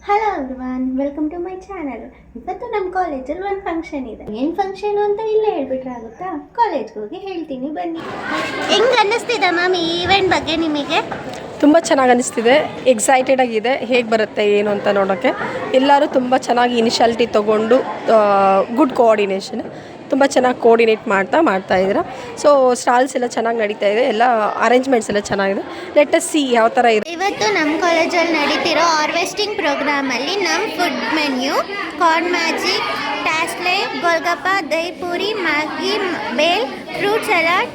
Hello everyone, welcome to my channel. ಇವತ್ತು ನಮ್ಮ ಕಾಲೇಜಲ್ಲಿ ಒಂದು ಫಂಕ್ಷನ್ ಇದೆ. ಏನು ಫಂಕ್ಷನ್ ಅಂತ ಇಲ್ಲೇ ಹೇಳ್ಬಿಟ್ರೆ ಆಗುತ್ತಾ? ಕಾಲೇಜ್ಗೆ ಹೋಗಿ ಹೇಳ್ತೀನಿ, ಬನ್ನಿ. ಹೆಂಗೆ ಅನ್ನಿಸ್ತಿದೆ ಮ್ಯಾಮ್ ಈ ಈವೆಂಟ್ ಬಗ್ಗೆ ನಿಮಗೆ? ತುಂಬ ಚೆನ್ನಾಗಿ ಅನ್ನಿಸ್ತಿದೆ, ಎಕ್ಸೈಟೆಡ್ ಆಗಿದೆ ಹೇಗೆ ಬರುತ್ತೆ ಏನು ಅಂತ ನೋಡೋಕ್ಕೆ. ಎಲ್ಲರೂ ತುಂಬ ಚೆನ್ನಾಗಿ ಇನಿಷಿಯಾಲಿಟಿ ತೊಗೊಂಡು ಗುಡ್ ಕೋಆರ್ಡಿನೇಷನ್, ತುಂಬ ಚೆನ್ನಾಗಿ ಕೋಆರ್ಡಿನೇಟ್ ಮಾಡ್ತಾ ಇದ್ದೀರಾ. ಸೊ ಸ್ಟಾಲ್ಸ್ ಎಲ್ಲ ಚೆನ್ನಾಗಿ ನಡೀತಾ ಇದೆ, ಎಲ್ಲ ಅರೇಂಜ್ಮೆಂಟ್ಸ್ ಎಲ್ಲ ಚೆನ್ನಾಗಿದೆ. ಲೆಟ್ ಅಸ್ ಸಿ ಯಾವ ಥರ ಇದೆ. ಇವತ್ತು ನಮ್ಮ ಕಾಲೇಜಲ್ಲಿ ನಡೀತಿರೋ ಹಾರ್ವೆಸ್ಟಿಂಗ್ ಪ್ರೋಗ್ರಾಮಲ್ಲಿ ನಮ್ಮ ಫುಡ್ ಮೆನ್ಯೂ ಕಾರ್ನ್ ಮ್ಯಾಜಿಕ್, ಟ್ಯಾಸ್ಲೆ, golgappa, dahi puri, Maggi, bhel, fruit salad.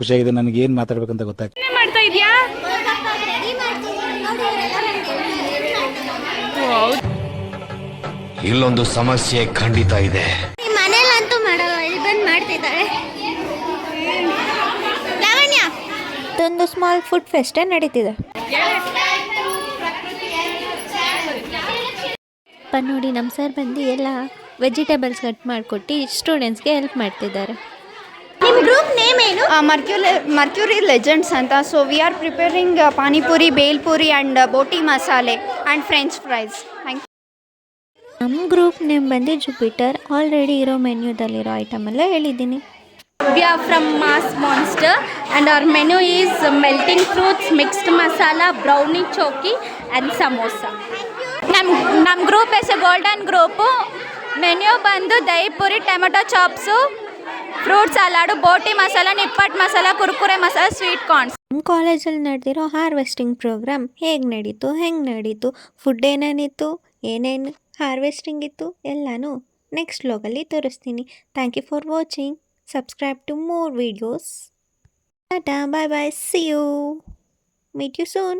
ಖುಷಿಯಾಗಿದೆ. ನನಗೆ ಏನು ಮಾತಾಡ್ಬೇಕಂತ ಗೊತ್ತಾಗ್ತದೆ. ಮಾಡ್ತಾ ಇದೀಯಾ? ಇಲ್ಲೊಂದು ಸಮಸ್ಯೆ ಖಂಡಿತ ಇದೆ. ಮನೇಲಂತೂ ಮಾಡಲ್ಲ, ಇಲ್ಲಿ ಬಂದು ಮಾಡ್ತಿದ್ದಾರೆ. ಲಾವಣ್ಯ, ಇದೊಂದು ಸ್ಮಾಲ್ ಫುಡ್ ಫೆಸ್ಟೇ ನಡೀತಿದೆ. ನೋಡಿ, ನಮ್ಮ ಸರ್ ಬಂದು ಎಲ್ಲ ವೆಜಿಟೇಬಲ್ಸ್ ಕಟ್ ಮಾಡಿಕೊಟ್ಟು ಸ್ಟೂಡೆಂಟ್ಸ್ಗೆ ಹೆಲ್ಪ್ ಮಾಡ್ತಿದ್ದಾರೆ. ನಿಮ್ಮ ಗ್ರೂಪ್ ನೇಮ್ ಏನು? ಮರ್ಕ್ಯೂರಿ ಲೆಜೆಂಡ್ಸ್ ಅಂತ. So we are preparing panipuri, bhelpuri and boti masala and French fries. Thank you. ನಮ್ಮ ಗ್ರೂಪ್ ನೇಮ್ ಬಂದು ಜುಪಿಟರ್. ಆಲ್ರೆಡಿ ಇರೋ ಮೆನ್ಯೂದಲ್ಲಿರೋ ಐಟಮ್ ಎಲ್ಲ ಹೇಳಿದ್ದೀನಿ. We are from Mass Monster and our menu is melting fruits, mixed masala, brownie choki and samosa. ನಮ್ಮ group ಹೆಸರು golden group. Menu ಬಂದು dahi puri, tomato chops, fruit salad, boti masala, nippattu masala, Kurkure masala, sweet corns. ನಮ್ಮ ಕಾಲೇಜಲ್ಲಿ ನಡೆದಿರೋ ಹಾರ್ವೆಸ್ಟಿಂಗ್ ಪ್ರೋಗ್ರಾಮ್ ಹೇಗೆ ನಡೀತು, ಫುಡ್ ಏನೇನಿತ್ತು, ಏನೇನು ಹಾರ್ವೆಸ್ಟಿಂಗ್ ಇತ್ತು ಎಲ್ಲನೂ ನೆಕ್ಸ್ಟ್ ವ್ಲಾಗಲ್ಲಿ ತೋರಿಸ್ತೀನಿ. Thank you for watching. Subscribe to more videos. Tata, bye bye, see you. Meet you soon.